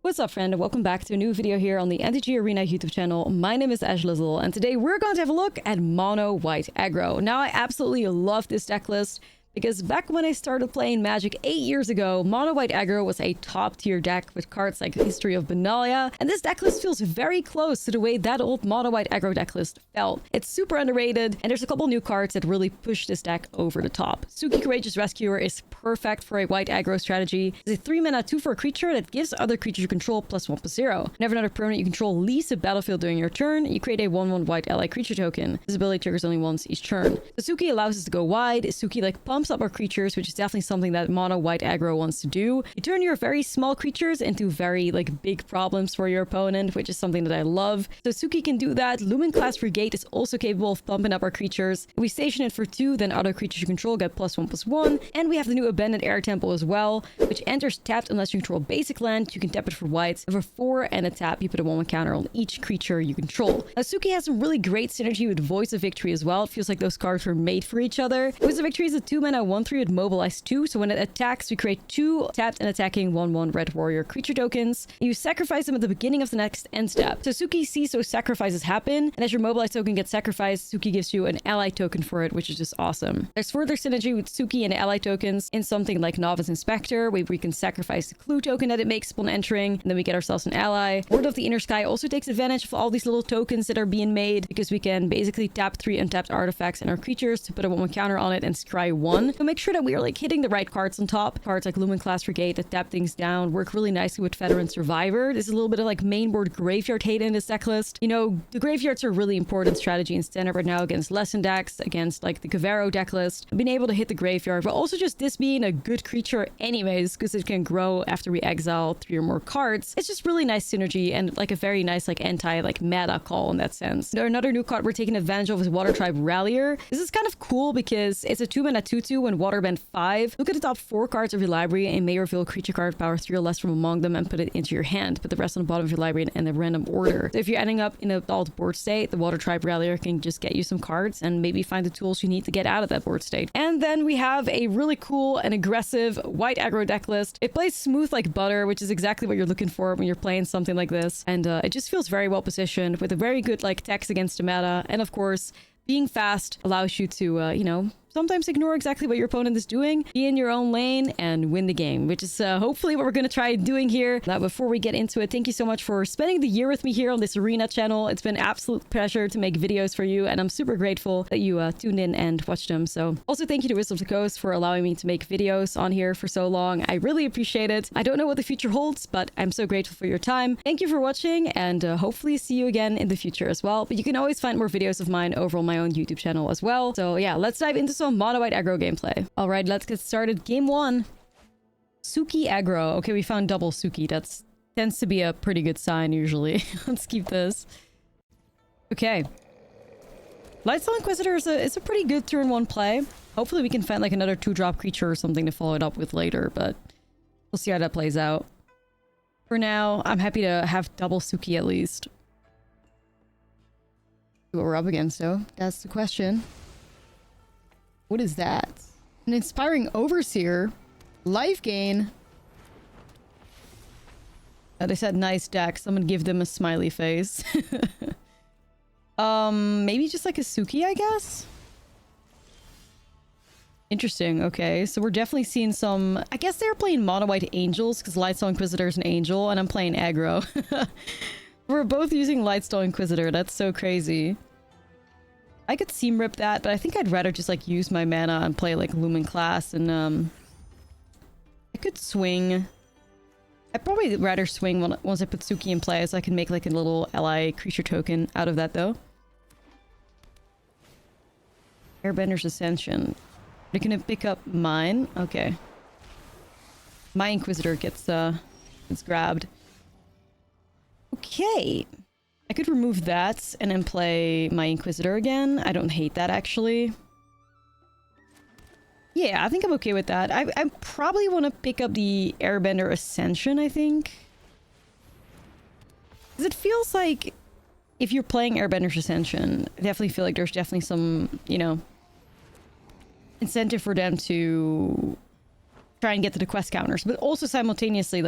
What's up, friend? Welcome back to a new video here on the MTG Arena YouTube channel. My name is Ashlizzlle, and today we're going to have a look at Mono White Aggro. Now, I absolutely love this deck list because back when I started playing Magic 8 years ago, Mono White Aggro was a top-tier deck with cards like History of Benalia, and this deck list feels very close to the way that old Mono White Aggro deck list felt. It's super underrated, and there's a couple new cards that really push this deck over the top. Suki Courageous Rescuer is perfect for a white aggro strategy. It's a 3-mana 2/4 creature that gives other creatures you control +1/+0. Whenever another permanent you control leaves the battlefield during your turn, you create a 1/1 white ally creature token. This ability triggers only once each turn. So Suki allows us to go wide. Suki pumps up our creatures, which is definitely something that Mono White Aggro wants to do. You turn your very small creatures into very big problems for your opponent, which is something that I love. So Suki can do that. Lumen Class Frigate is also capable of pumping up our creatures. If we station it for 2, then other creatures you control get +1/+1. And we have the new Abandoned Air Temple as well, which enters tapped unless you control basic land. You can tap it for whites. And for 4 and a tap, you put a 1/1 counter on each creature you control. Now, Suki has some really great synergy with Voice of Victory as well. It feels like those cards were made for each other. Voice of Victory is a 2-mana 1/3 with Mobilize 2, so when it attacks, we create 2 tapped and attacking 1/1 red warrior creature tokens. You sacrifice them at the beginning of the next end step. So Suki sees those sacrifices happen, and as your Mobilize token gets sacrificed, Suki gives you an ally token for it, which is just awesome. There's further synergy with Suki and ally tokens in something like Novice Inspector, where we can sacrifice the clue token that it makes upon entering, and then we get ourselves an ally. Word of the Inner Sky also takes advantage of all these little tokens that are being made, because we can basically tap 3 untapped artifacts and our creatures to put a 1/1 counter on it and scry 1. So make sure that we are hitting the right cards on top. Cards like Lumen Class Frigate that tap things down work really nicely with Veteran Survivor. This is a little bit of mainboard graveyard hate in this deck list. You know, the graveyards are a really important strategy in standard right now against lesson decks, against the Cavero deck list. Being able to hit the graveyard, but also just this being a good creature anyways, because it can grow after we exile 3 or more cards. It's just really nice synergy and a very nice anti-meta call in that sense. Another new card we're taking advantage of is Water Tribe Rallier. This is kind of cool because it's a 2-mana 2/2 when Waterbend 5. Look at the top 4 cards of your library and may reveal a creature card power 3 or less from among them and put it into your hand. Put the rest on the bottom of your library in a random order. So if you're ending up in a alt board state, the Water Tribe Rallier can just get you some cards and maybe find the tools you need to get out of that board state. And then we have a really cool and aggressive white aggro deck list. It plays smooth like butter, which is exactly what you're looking for when you're playing something like this. And it just feels very well positioned with a very good text against the meta. And of course, being fast allows you to, sometimes ignore exactly what your opponent is doing, be in your own lane, and win the game, which is hopefully what we're going to try doing here. Now, before we get into it, thank you so much for spending the year with me here on this Arena channel. It's been an absolute pleasure to make videos for you, and I'm super grateful that you tuned in and watched them. So also thank you to Wisdom of the Coast for allowing me to make videos on here for so long. I really appreciate it. I don't know what the future holds, but I'm so grateful for your time. Thank you for watching, and hopefully see you again in the future as well. But you can always find more videos of mine over on my own YouTube channel as well. So yeah, let's dive into some Mono White Aggro gameplay. All right, let's get started. Game 1. Suki Aggro. Okay, we found double Suki. That tends to be a pretty good sign usually. Let's keep this. Okay. Lightstone Inquisitor is a pretty good turn 1 play. Hopefully we can find another 2-drop creature or something to follow it up with later, but we'll see how that plays out. For now, I'm happy to have double Suki at least. See what we're up against though. That's the question. What is that? An Inspiring Overseer. Life gain. They said nice deck. Someone give them a smiley face. Maybe just a Suki, I guess? Interesting. Okay, so we're definitely seeing some... I guess they're playing Mono White Angels, because Lightstone Inquisitor is an angel, and I'm playing aggro. We're both using Lightstone Inquisitor. That's so crazy. I could seam rip that, but I think I'd rather just use my mana and play Lumen Class, and I could swing. I'd probably rather swing once I put Suki in play, so I can make a little ally creature token out of that though. Airbender's Ascension. They're gonna pick up mine. Okay. My Inquisitor gets grabbed. Okay. I could remove that and then play my Inquisitor again. I don't hate that, actually. Yeah, I think I'm okay with that. I probably want to pick up the Airbender Ascension, I think. Because it feels like if you're playing Airbender's Ascension, I definitely feel like there's definitely some, incentive for them to try and get to the quest counters. But also simultaneously,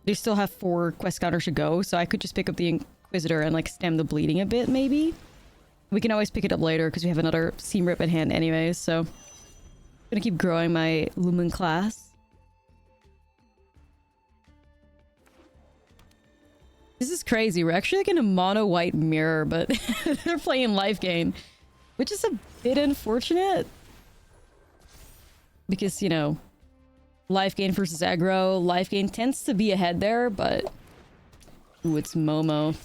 They still have 4 quest counters to go, so I could just pick up the Inquisitor and like stem the bleeding a bit, maybe. We can always pick it up later because we have another Seam Rip at hand anyways, so... I'm gonna keep growing my Lumen class. This is crazy. We're actually like in a mono white mirror, but they're playing life gain, which is a bit unfortunate. Because, you know, life gain versus aggro. Life gain tends to be ahead there, but... Ooh, it's Momo.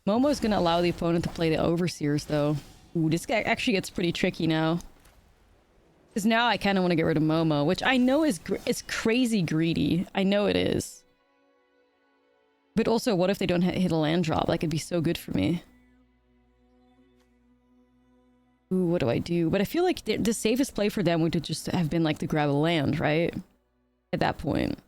Momo's gonna allow the opponent to play the Overseers, though. Ooh, this guy actually gets pretty tricky now. Because now I kind of want to get rid of Momo, which I know is crazy greedy. I know it is. But also, what if they don't hit a land drop? Like, it'd be so good for me. Ooh, what do I do? But I feel like the safest play for them would just have been, like, to grab a land, right? At that point.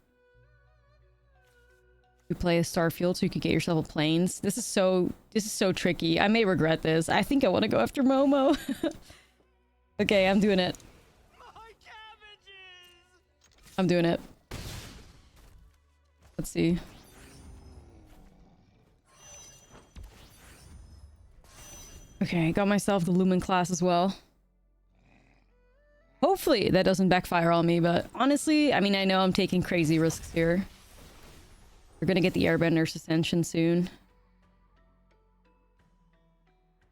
You play a Starfield so you could get yourself a Plains. This is so tricky. I may regret this. I think I want to go after Momo. Okay, I'm doing it. I'm doing it. Let's see. Okay, got myself the Lumen class as well. Hopefully that doesn't backfire on me, but honestly, I mean, I know I'm taking crazy risks here. We're gonna get the Airbender's Ascension soon.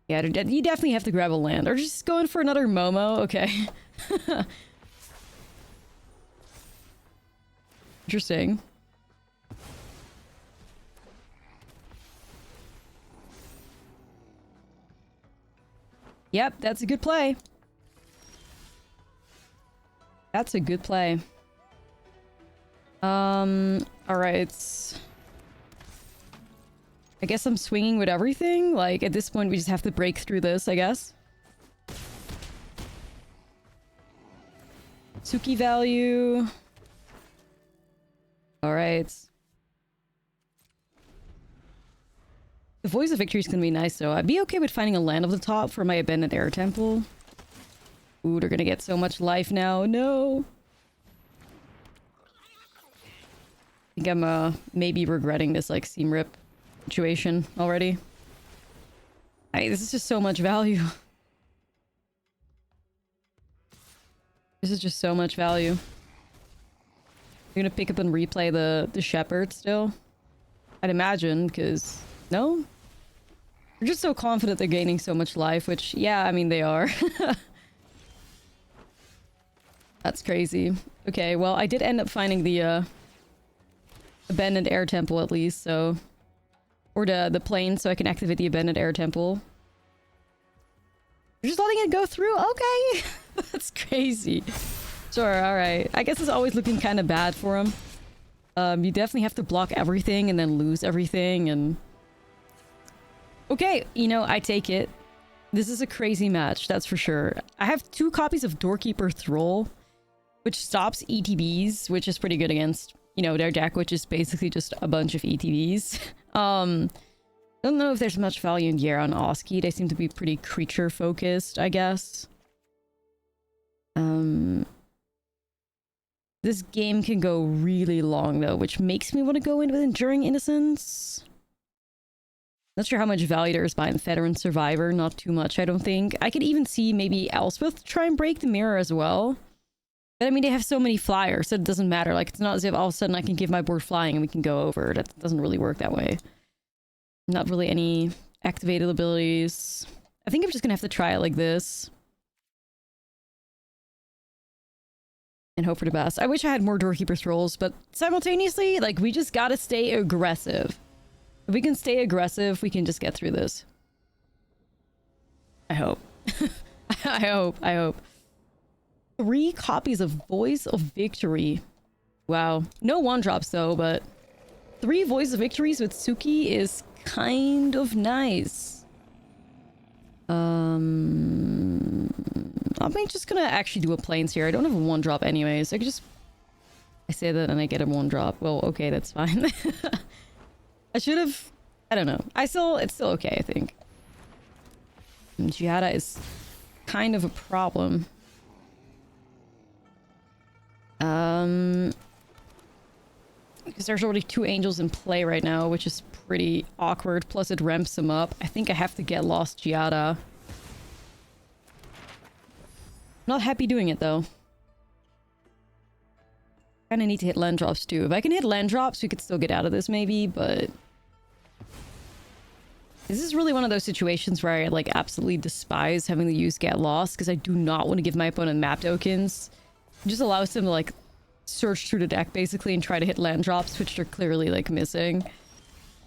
Yeah, you definitely have to grab a land. Or just going for another Momo. Okay. Interesting. Yep, that's a good play. That's a good play. Alright. I guess I'm swinging with everything. Like, at this point, we just have to break through this, I guess. Suki value. Alright. The Voice of Victory is gonna be nice, though. I'd be okay with finding a land of the top for my Abandoned Air Temple. Ooh, they're gonna get so much life now. No! I think I'm, maybe regretting this, like, Seam Rip situation already. This is just so much value. This is just so much value. You're gonna pick up and replay the Shepherd still? I'd imagine, because... No? They're just so confident they're gaining so much life, which, yeah, I mean, they are. That's crazy. Okay, well, I did end up finding the, Abandoned Air Temple, at least, so... Or the plane, so I can activate the Abandoned Air Temple. You're just letting it go through? Okay! That's crazy. Sure, alright. I guess it's always looking kind of bad for him. You definitely have to block everything and then lose everything, and... Okay, you know, I take it. This is a crazy match, that's for sure. I have 2 copies of Doorkeeper Thrall, which stops ETBs, which is pretty good against, you know, their deck, which is basically just a bunch of ETBs. Don't know if there's much value in Yera and Oski. They seem to be pretty creature-focused, I guess. This game can go really long, though, which makes me want to go in with Enduring Innocence. Not sure how much value there is behind Veteran Survivor. Not too much, I don't think. I could even see maybe Elspeth try and break the mirror as well. But I mean, they have so many flyers, so it doesn't matter. Like, it's not as if all of a sudden I can give my board flying and we can go over. That doesn't really work that way. Not really any activated abilities. I think I'm just gonna have to try it like this. And hope for the best. I wish I had more Doorkeeper Thralls, but simultaneously, like, we just gotta stay aggressive. If we can stay aggressive, we can just get through this. I hope. I hope. 3 copies of Voice of Victory. Wow. No 1-drops though, but 3 Voice of Victories with Suki is kind of nice. I'm just gonna actually do a Plains here. I don't have a 1-drop anyways. I could just... I say that and I get a 1-drop. Well, okay, that's fine. I should have... I don't know. It's still okay, I think. Giada is kind of a problem. Because Because there's already 2 angels in play right now, which is pretty awkward. Plus it ramps them up. I think I have to get Lost Giada. Not happy doing it though. Kinda need to hit land drops too. If I can hit land drops, we could still get out of this maybe, but... This is really one of those situations where I like absolutely despise having to use Get Lost, because I do not want to give my opponent map tokens. It just allows them to like search through the deck basically and try to hit land drops, which they're clearly like missing.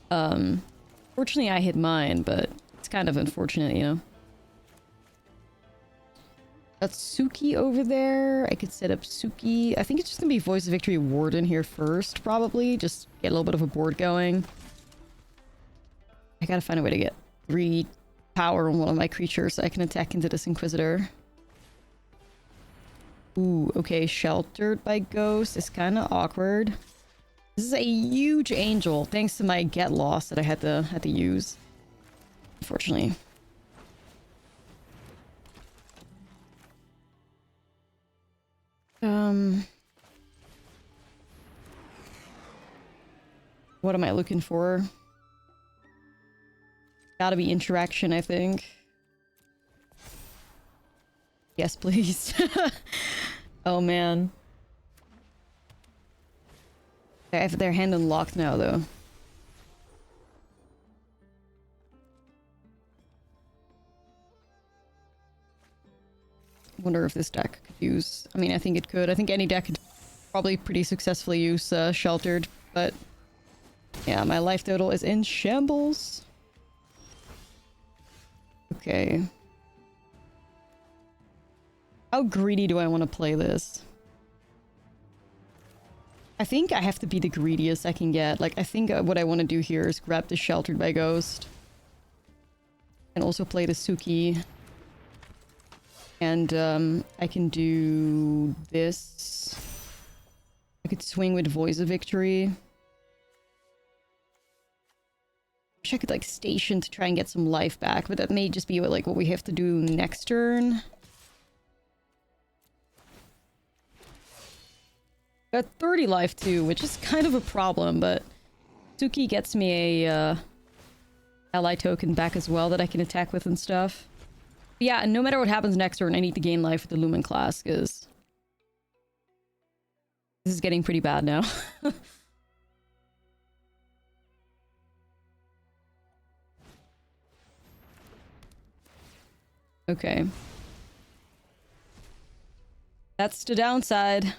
Fortunately I hit mine, but it's kind of unfortunate, you know. That's Suki over there. I could set up Suki. I think it's just gonna be Voice of Victory Warden here first, probably. Just get a little bit of a board going. I gotta find a way to get 3 power on one of my creatures so I can attack into this Inquisitor. Ooh, okay, Sheltered by Ghost is kind of awkward. This is a huge angel, thanks to my Get Lost that I had to use. Unfortunately. What am I looking for? Gotta be interaction, I think. Yes, please. Oh, man. I have their hand unlocked now, though. Wonder if this deck could use... I mean, I think it could. I think any deck could probably pretty successfully use Sheltered, but... Yeah, my life total is in shambles. Okay. How greedy do I want to play this? I think I have to be the greediest I can get. Like, I think what I want to do here is grab the Sheltered by Ghost. And also play the Suki. And, I can do this. I could swing with Voice of Victory. Wish I could, like, station to try and get some life back, but that may just be, like, what we have to do next turn. Got 30 life too, which is kind of a problem, but Suki gets me a ally token back as well that I can attack with and stuff. But yeah, no matter what happens next turn, I need to gain life with the Lumen class, because this is getting pretty bad now. Okay. That's the downside.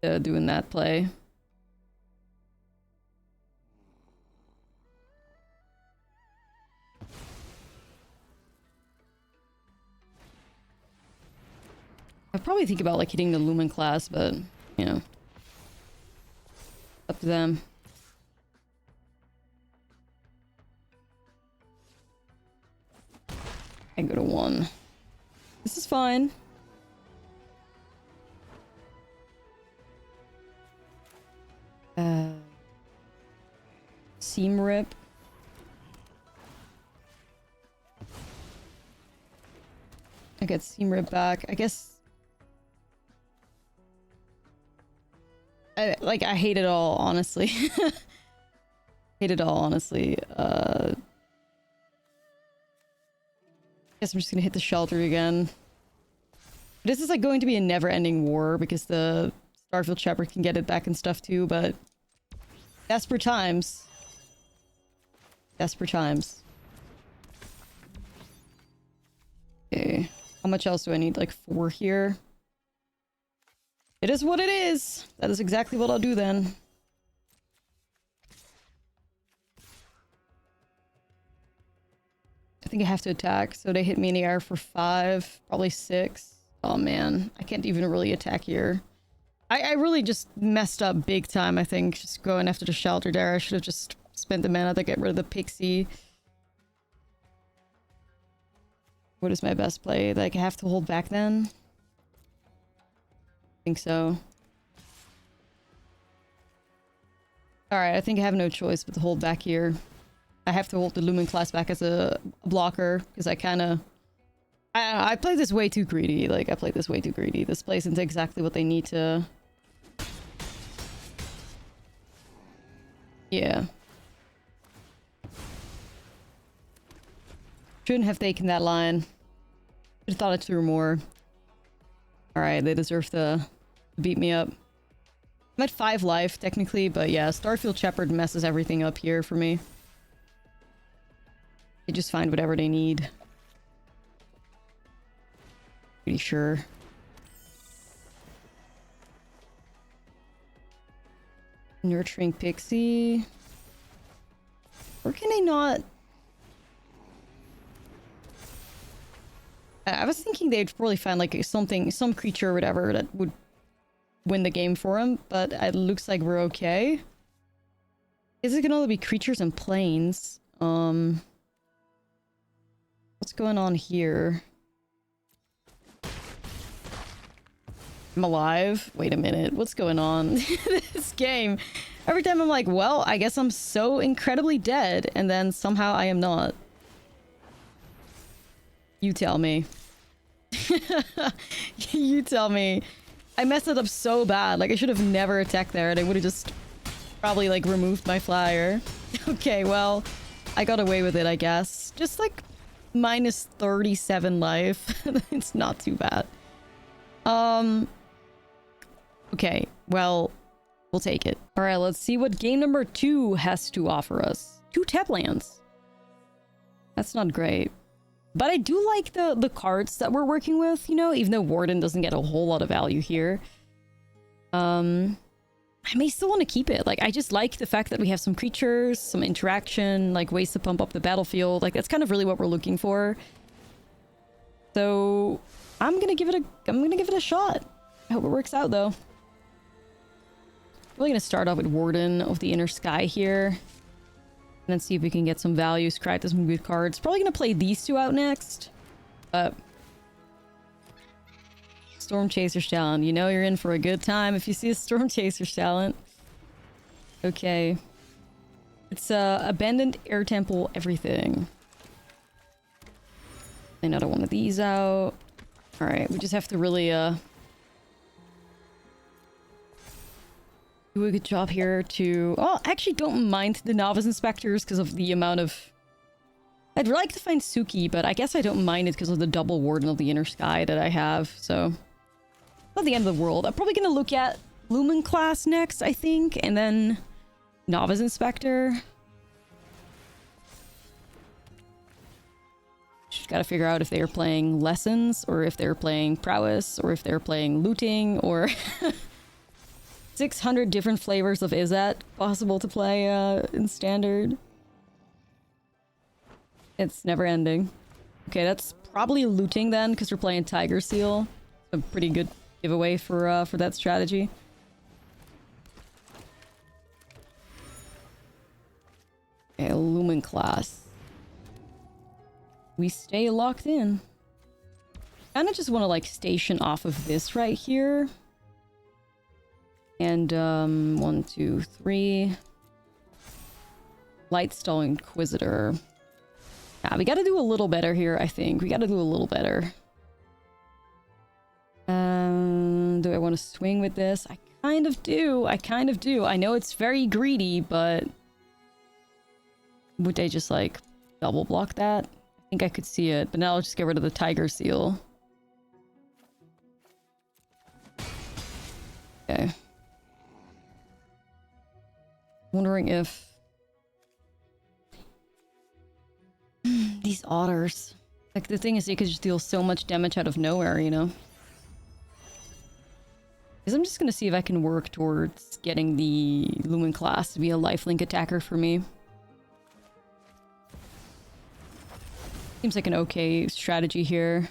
Doing that play. I'd probably think about like hitting the Lumen class, but you know, up to them. I go to 1. This is fine. Seam Rip. I get Seam Rip back. I guess... I hate it all, honestly. Hate it all, honestly. Guess I'm just gonna hit the Shelter again. This is like going to be a never-ending war because the Starfield Shepherd can get it back and stuff too, but desperate times. Desperate times. Okay. How much else do I need? Like 4 here? It is what it is! That is exactly what I'll do then. I think I have to attack, so they hit me in the air for 5, probably 6. Oh man, I can't even really attack here. I really just messed up big time, I think, just going after the Shelter there. I should have just spent the mana to get rid of the Pixie. What is my best play? Like, I have to hold back then? I think so. Alright, I think I have no choice but to hold back here. I have to hold the Lumen class back as a blocker, because I kind of... I played this way too greedy. Like, I played this way too greedy. This plays into exactly what they need to... Yeah. Shouldn't have taken that line. Should have thought it through more. Alright, they deserve to beat me up. I'm at 5 life, technically, but yeah, Starfield Shepherd messes everything up here for me. They just find whatever they need. Pretty sure. Nurturing Pixie. Or can I not? I was thinking they'd probably find like some creature or whatever that would win the game for him, but it looks like we're okay. Is it gonna only be creatures and planes? What's going on here? I'm alive? Wait a minute, what's going on? This game. Every time I'm like, well, I guess I'm so incredibly dead, and then somehow I am not. You tell me. You tell me. I messed it up so bad. Like, I should have never attacked there, and I would have just probably, like, removed my flyer. Okay, well, I got away with it, I guess. Just, like, minus 37 life. It's not too bad. Okay, well, we'll take it. All right, let's see what game number 2 has to offer us. 2 tap lands. That's not great. But I do like the cards that we're working with, you know, even though Warden doesn't get a whole lot of value here. I may still want to keep it. Like, I just like the fact that we have some creatures, some interaction, like ways to pump up the battlefield. Like, that's kind of really what we're looking for. So I'm gonna give it a shot. I hope it works out though. Really gonna start off with Warden of the Inner Sky here. And then see if we can get some value, scry to some good cards. Probably gonna play these 2 out next. Storm Chaser's Talent. You know you're in for a good time if you see a Storm Chaser's Talent. Okay. It's Abandoned Air Temple everything. Another one of these out. Alright, we just have to really do a good job here to... Oh, I actually don't mind the Novice Inspectors because of the amount of... I'd like to find Suki, but I guess I don't mind it because of the double Warden of the Inner Sky that I have, so... Not the end of the world. I'm probably going to look at Lumen class next, I think, and then Novice Inspector. Just gotta figure out if they're playing Lessons, or if they're playing Prowess, or if they're playing Looting, or... 600 different flavors of Izzet possible to play in Standard. It's never ending. Okay, that's probably Looting then, because we're playing Tiger Seal. A pretty good giveaway for that strategy. Okay, Lumen class. We stay locked in. Kinda just want to like station off of this right here. And 1, 2, 3. Lightstall Inquisitor. Yeah, we gotta do a little better here, I think. We gotta do a little better. Do I want to swing with this? I kind of do. I kind of do. I know it's very greedy, but... Would they just, like, double block that? I think I could see it, but now I'll just get rid of the Tiger Seal. Okay. Wondering if... These otters. Like, the thing is, you could just deal so much damage out of nowhere, you know? Because I'm just gonna see if I can work towards getting the Lumen class to be a lifelink attacker for me. Seems like an okay strategy here.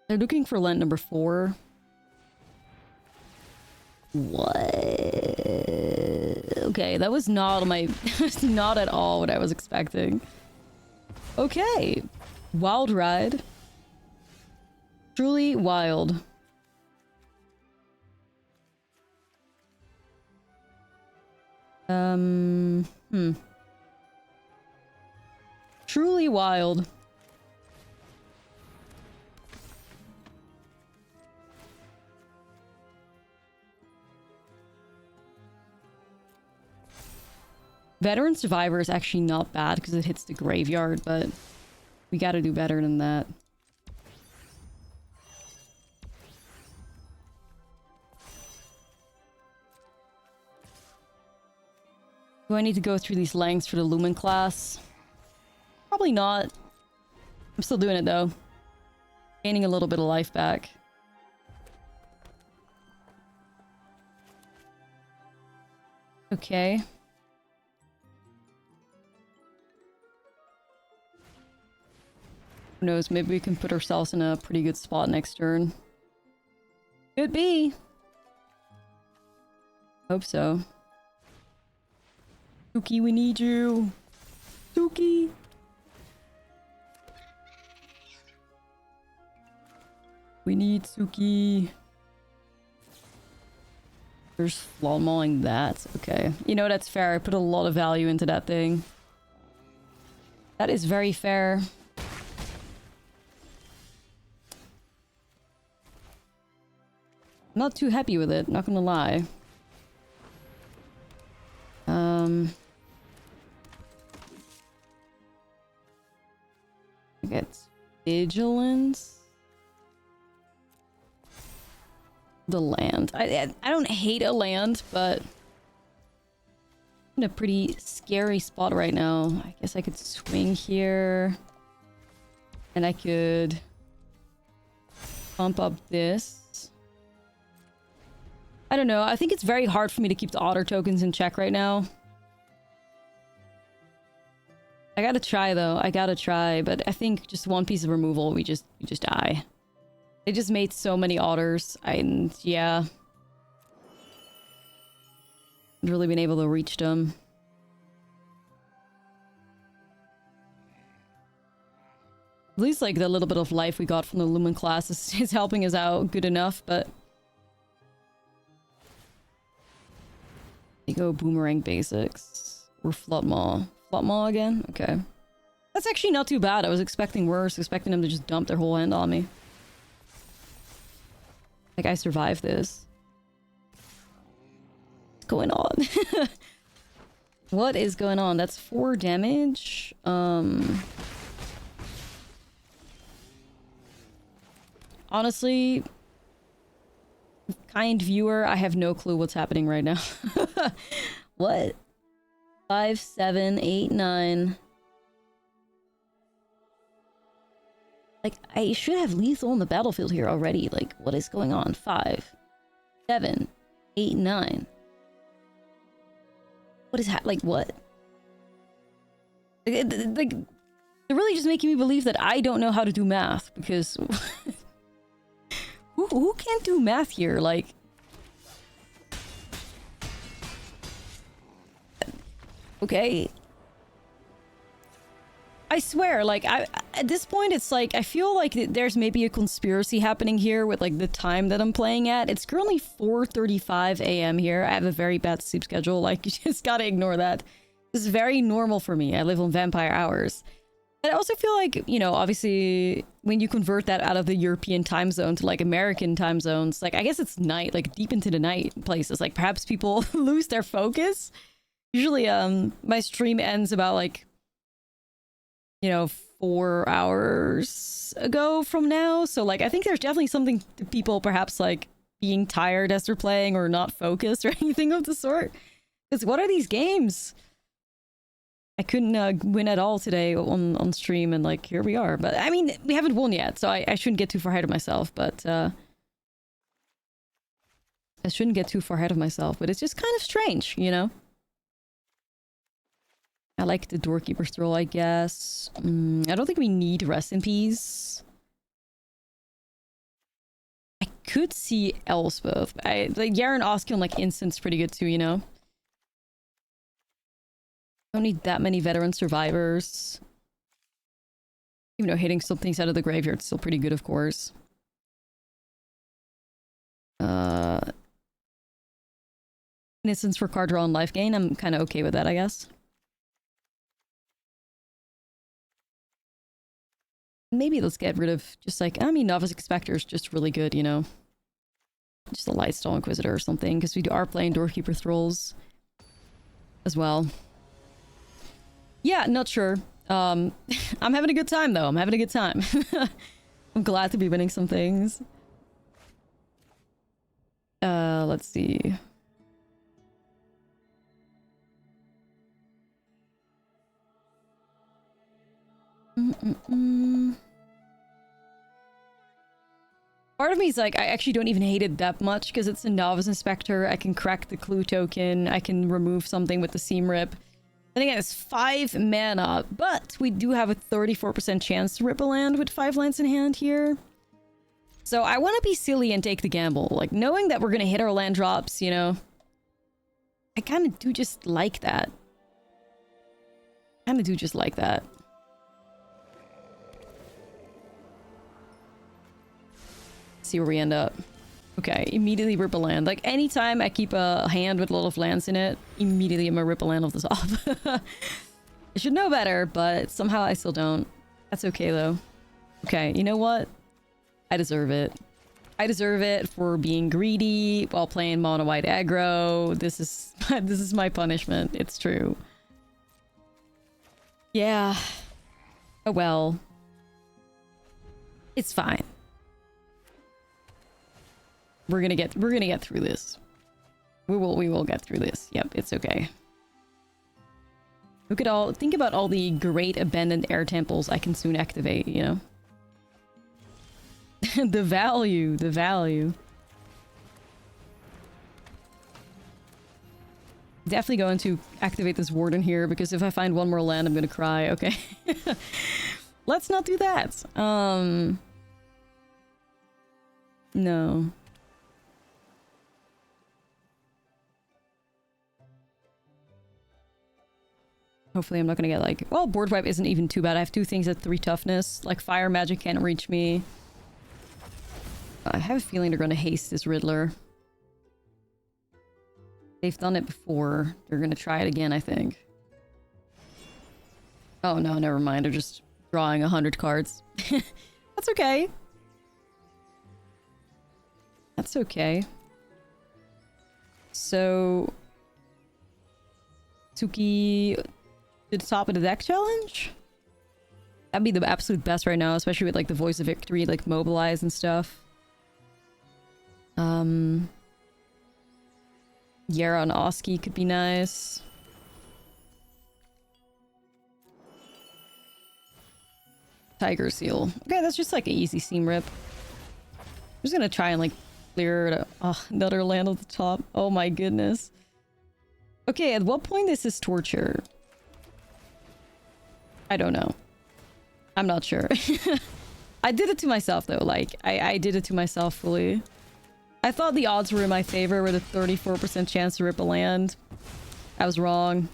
They're looking for land number 4. What? Okay, that was not my... That was not at all what I was expecting. Okay. Wild Ride. Truly wild. Truly wild. Veteran Survivor is actually not bad because it hits the graveyard, but we gotta do better than that. Do I need to go through these lengths for the Lumen class? Probably not. I'm still doing it though. Gaining a little bit of life back. Okay. Who knows, maybe we can put ourselves in a pretty good spot next turn. Could be. Hope so. Suki, we need you. Suki. We need Suki. There's flaw mauling that. Okay. You know, that's fair. I put a lot of value into that thing. That is very fair. I'm not too happy with it, not gonna lie. I get vigilance. The land. I don't hate a land, but I'm in a pretty scary spot right now. I guess I could swing here. And I could bump up this. I don't know. I think it's very hard for me to keep the otter tokens in check right now. I gotta try though. I gotta try, but I think just one piece of removal, we just die. They just made so many otters, and yeah. I've really been able to reach them. At least like the little bit of life we got from the Lumen class is helping us out good enough, but... You go Boomerang Basics. Or Floodmaw. Floodmaw again? Okay. That's actually not too bad. I was expecting worse, expecting them to just dump their whole hand on me. Like, I survived this. What's going on? What is going on? That's 4 damage. Honestly, kind viewer, I have no clue what's happening right now. What? 5, 7, 8, 9. Like, I should have lethal on the battlefield here already. Like, what is going on? 5, 7, 8, 9. What is like, what? Like, they're really just making me believe that I don't know how to do math, because... who can't do math here? Like... Okay. I swear, like, at this point, it's like, I feel like there's maybe a conspiracy happening here with, like, the time that I'm playing at. It's currently 4:35 a.m. here. I have a very bad sleep schedule. Like, you just gotta ignore that. This is very normal for me. I live on vampire hours. And I also feel like, you know, obviously, when you convert that out of the European time zone to, like, American time zones, like, I guess it's night, like, deep into the night places. Like, perhaps people lose their focus. Usually, my stream ends about, like, you know, 4 hours ago from now. So, like, I think there's definitely something to people perhaps, like, being tired as they're playing or not focused or anything of the sort. Because what are these games? I couldn't win at all today on stream, and, like, here we are. But, I mean, we haven't won yet, so I shouldn't get too far ahead of myself, but, I shouldn't get too far ahead of myself, but it's just kind of strange, you know? I like the Doorkeeper's Throw, I guess. I don't think we need Rest in Peace. I could see Elspeth. Like, Yaren Oskion, like, instant's pretty good too, you know? Don't need that many veteran survivors. Even though hitting some things out of the graveyard is still pretty good, of course. Innocence for card draw and life gain. I'm kind of okay with that, I guess. Maybe let's get rid of just like, I mean, Novice Expector is just really good, you know? Just a Lightstall Inquisitor or something, because we are playing Doorkeeper Thralls as well. Yeah, not sure. I'm having a good time though. I'm having a good time. I'm glad to be winning some things. Let's see. Part of me is like, I actually don't even hate it that much because it's a novice inspector. I can crack the clue token. I can remove something with the seam rip. And again, it's 5 mana, but we do have a 34% chance to rip a land with 5 lands in hand here. So I want to be silly and take the gamble. Like, knowing that we're going to hit our land drops, you know. I kind of do just like that. See where we end up. Okay, immediately rip a land. Like, anytime I keep a hand with a lot of lands in it, immediately I'm gonna rip a land off the top. I should know better, but somehow I still don't. That's okay, though. Okay, you know what? I deserve it. I deserve it for being greedy while playing Mono White Aggro. This is my punishment. It's true. Yeah. Oh well. It's fine. We're gonna get through this. We will get through this. Yep, it's okay. Think about all the great abandoned air temples I can soon activate, you know? the value. Definitely going to activate this warden here because if I find one more land, I'm gonna cry. Okay. Let's not do that. No. Hopefully I'm not gonna get like... Well, board wipe isn't even too bad. I have 2 things at 3 toughness. Like, fire magic can't reach me. I have a feeling they're gonna haste this Riddler. They've done it before. They're gonna try it again, I think. Oh no, never mind. They're just drawing 100 cards. That's okay. That's okay. So... Suki... to the top of the deck challenge? That'd be the absolute best right now, especially with like the Voice of Victory, like mobilize and stuff. Yara and Oski could be nice. Tiger Seal. Okay, that's just like an easy seam rip. I'm just gonna try and like clear it. Oh, another land at the top. Oh my goodness. Okay, at what point is this torture? I don't know. I'm not sure. I did it to myself though. Like, I did it to myself fully. I thought the odds were in my favor with a 34% chance to rip a land. I was wrong.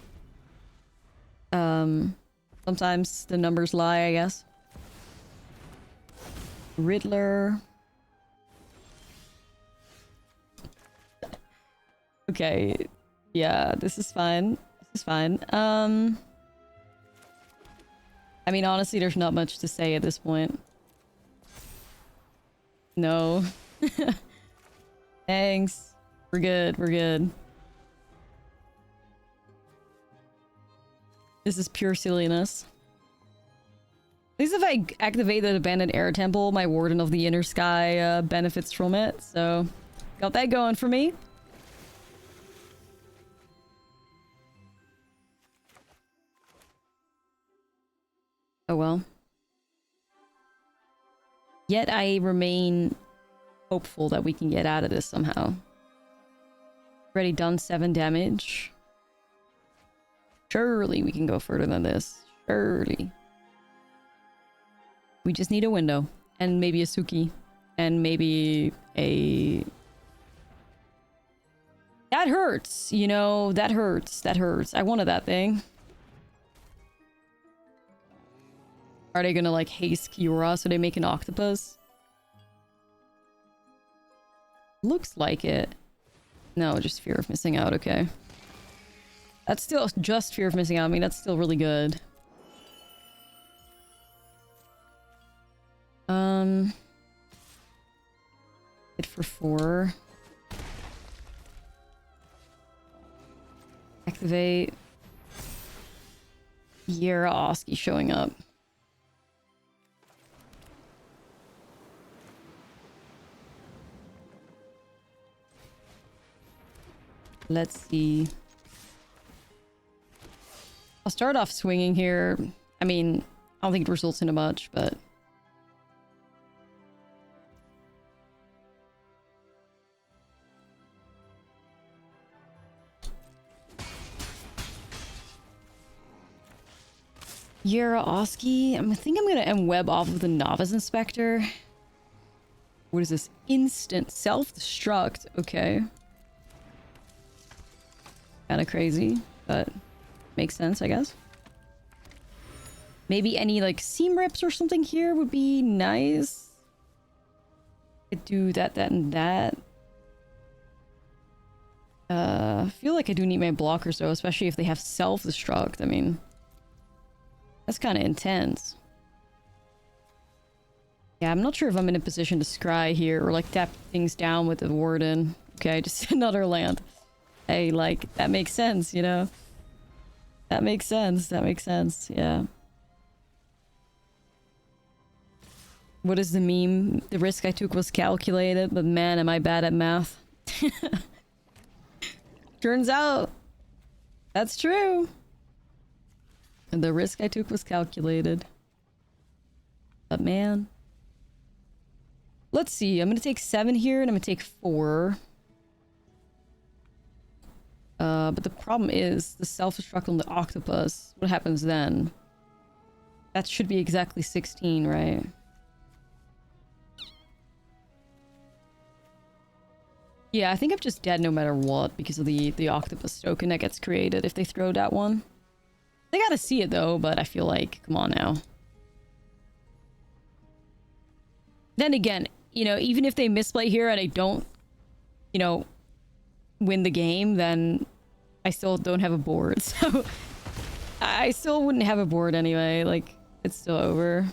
Sometimes the numbers lie, I guess. Riddler. Okay. Yeah, this is fine. This is fine. I mean, honestly, there's not much to say at this point. No. Thanks. We're good. We're good. This is pure silliness. At least if I activate the Abandoned Air Temple, my Warden of the Inner Sky benefits from it. So, got that going for me. Oh well. Yet I remain hopeful that we can get out of this somehow. Already done 7 damage. Surely we can go further than this. Surely. We just need a window. And maybe a Suki. And maybe a... That hurts, you know? That hurts. That hurts. I wanted that thing. Are they gonna like haste Kiora so they make an octopus? Looks like it. No, just fear of missing out, okay. That's still just fear of missing out. I mean, that's still really good. Hit for 4. Activate. Yera Oski showing up. Let's see. I'll start off swinging here. I mean, I don't think it results in a much, but... Yera Oski. I think I'm gonna M-web off of the Novice Inspector. What is this? Instant self-destruct. Okay. Kind of crazy, but makes sense, I guess. Maybe any, like, seam rips or something here would be nice. Could do that, that, and that. I feel like I do need my blockers, though, especially if they have self-destruct. I mean... That's kind of intense. Yeah, I'm not sure if I'm in a position to scry here or like tap things down with the Warden. Okay, just another land. Hey, like, that makes sense, you know? That makes sense. That makes sense. Yeah. What is the meme? The risk I took was calculated, but man, am I bad at math. Turns out, that's true. And the risk I took was calculated. But man. Let's see. I'm going to take 7 here and I'm going to take 4. But the problem is the self-destruct on the octopus. What happens then? That should be exactly 16, right? Yeah, I think I'm just dead no matter what because of the octopus token that gets created if they throw that one. They gotta see it though, but I feel like, come on now. Then again, you know, even if they misplay here and I don't, you know, win the game, then I still don't have a board. So I still wouldn't have a board anyway. Like, it's still over.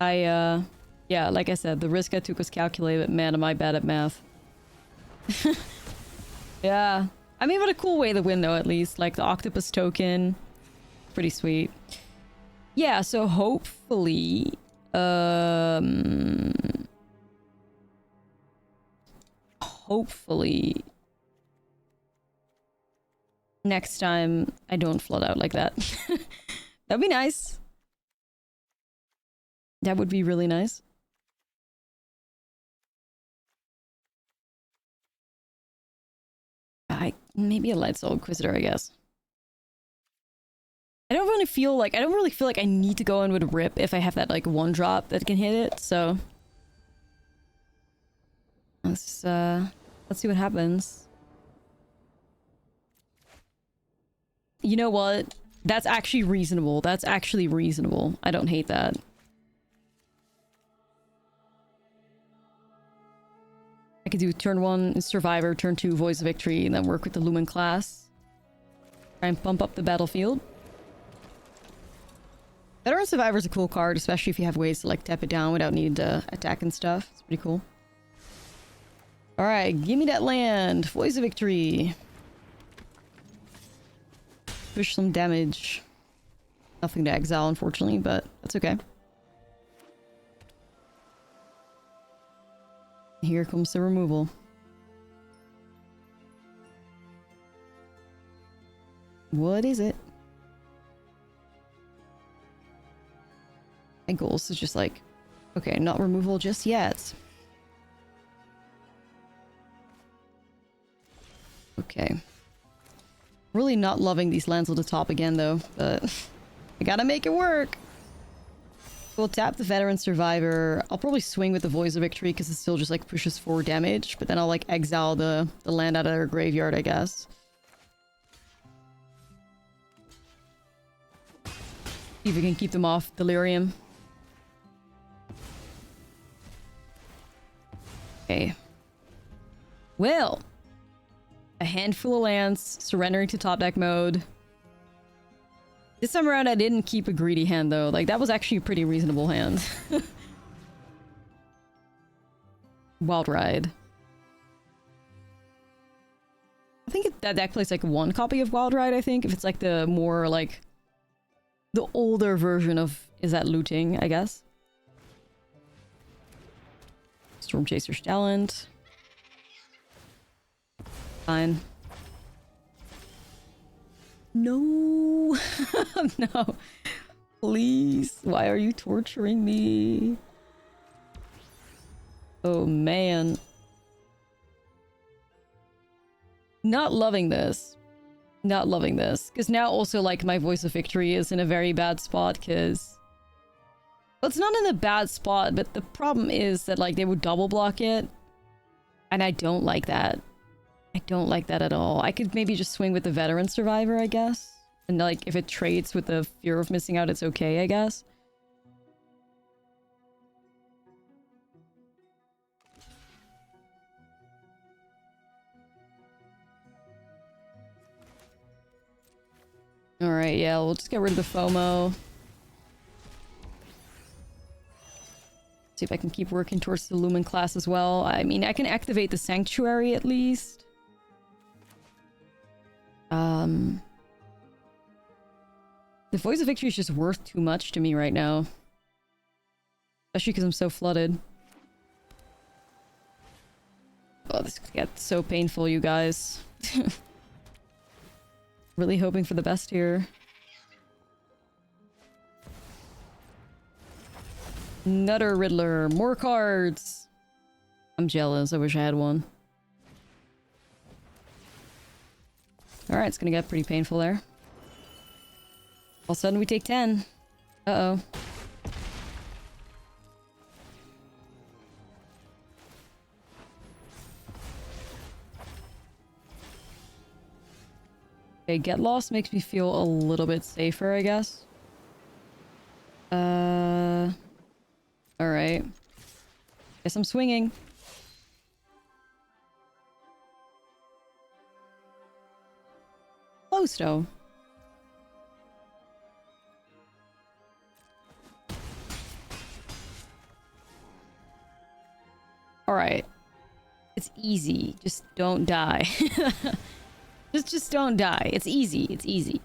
Yeah, like I said, the risk I took was calculated, but man, am I bad at math. Yeah. I mean, what a cool way to win, though, at least. Like, the octopus token. Pretty sweet. Yeah, so hopefully... Hopefully... Next time, I don't flood out like that. That'd be nice. That would be really nice. Maybe a Light Soul Inquisitor, I guess. I don't really feel like I need to go in with a Rip if I have that like 1-drop that can hit it, so let's see what happens. You know what? That's actually reasonable. That's actually reasonable. I don't hate that. I could do turn 1 Survivor, turn 2 Voice of Victory, and then work with the Lumen class. Try and pump up the battlefield. Veteran Survivor is a cool card, especially if you have ways to like tap it down without needing to attack and stuff. It's pretty cool. Alright, give me that land. Voice of Victory. Push some damage. Nothing to exile, unfortunately, but that's okay. Here comes the removal. What is it? My goals is just like, okay, not removal just yet. Okay. Really not loving these lands on the top again, though, but I gotta make it work. We'll tap the Veteran Survivor. I'll probably swing with the Voice of Victory because it still just like pushes 4 damage, but then I'll like exile the land out of their graveyard, I guess. See if we can keep them off Delirium. Okay. Well, a handful of lands, surrendering to top deck mode. This time around, I didn't keep a greedy hand, though. Like, that was actually a pretty reasonable hand. Wild Ride. I think that deck plays like one copy of Wild Ride, I think. If it's like the more like the older version of Is That Looting, I guess. Storm Chaser's Talent. Fine. No. No. Please. Why are you torturing me? Oh, man. Not loving this. Not loving this. Because now also, like, my Voice of Victory is in a very bad spot, because... Well, it's not in a bad spot, but the problem is that, like, they would double block it. And I don't like that. I don't like that at all. I could maybe just swing with the Veteran Survivor, I guess. And, like, if it trades with the fear of missing out, it's okay, I guess. Alright, yeah, we'll just get rid of the FOMO. See if I can keep working towards the Lumen class as well. I mean, I can activate the Sanctuary at least. The Voice of Victory is just worth too much to me right now. Especially because I'm so flooded. Oh, this could get so painful, you guys. Really hoping for the best here. Nutter Riddler. More cards! I'm jealous. I wish I had one. Alright, it's gonna get pretty painful there. All of a sudden we take 10. Uh-oh. Okay, Get Lost makes me feel a little bit safer, I guess. Alright. Guess I'm swinging. Close, though. Alright. It's easy. Just don't die. Just don't die. It's easy. It's easy.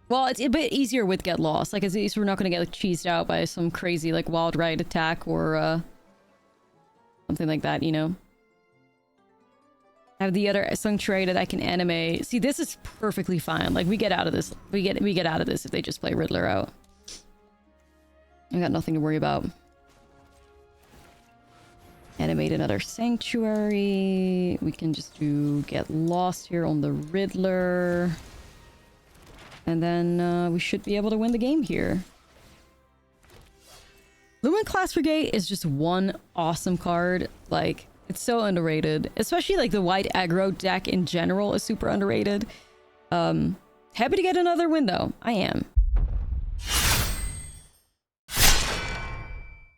Well, it's a bit easier with Get Lost. Like, at least we're not gonna get like, cheesed out by some crazy, like, Wild Ride attack or, something like that, you know? I have the other Sanctuary that I can animate. See, this is perfectly fine. Like, we get out of this. We get out of this if they just play Riddler out. I got nothing to worry about. Animate another Sanctuary. We can just do Get Lost here on the Riddler. And then we should be able to win the game here. Lumen Class Brigade is just one awesome card. Like, it's so underrated. Especially like the white aggro deck in general is super underrated. Happy to get another win though. I am.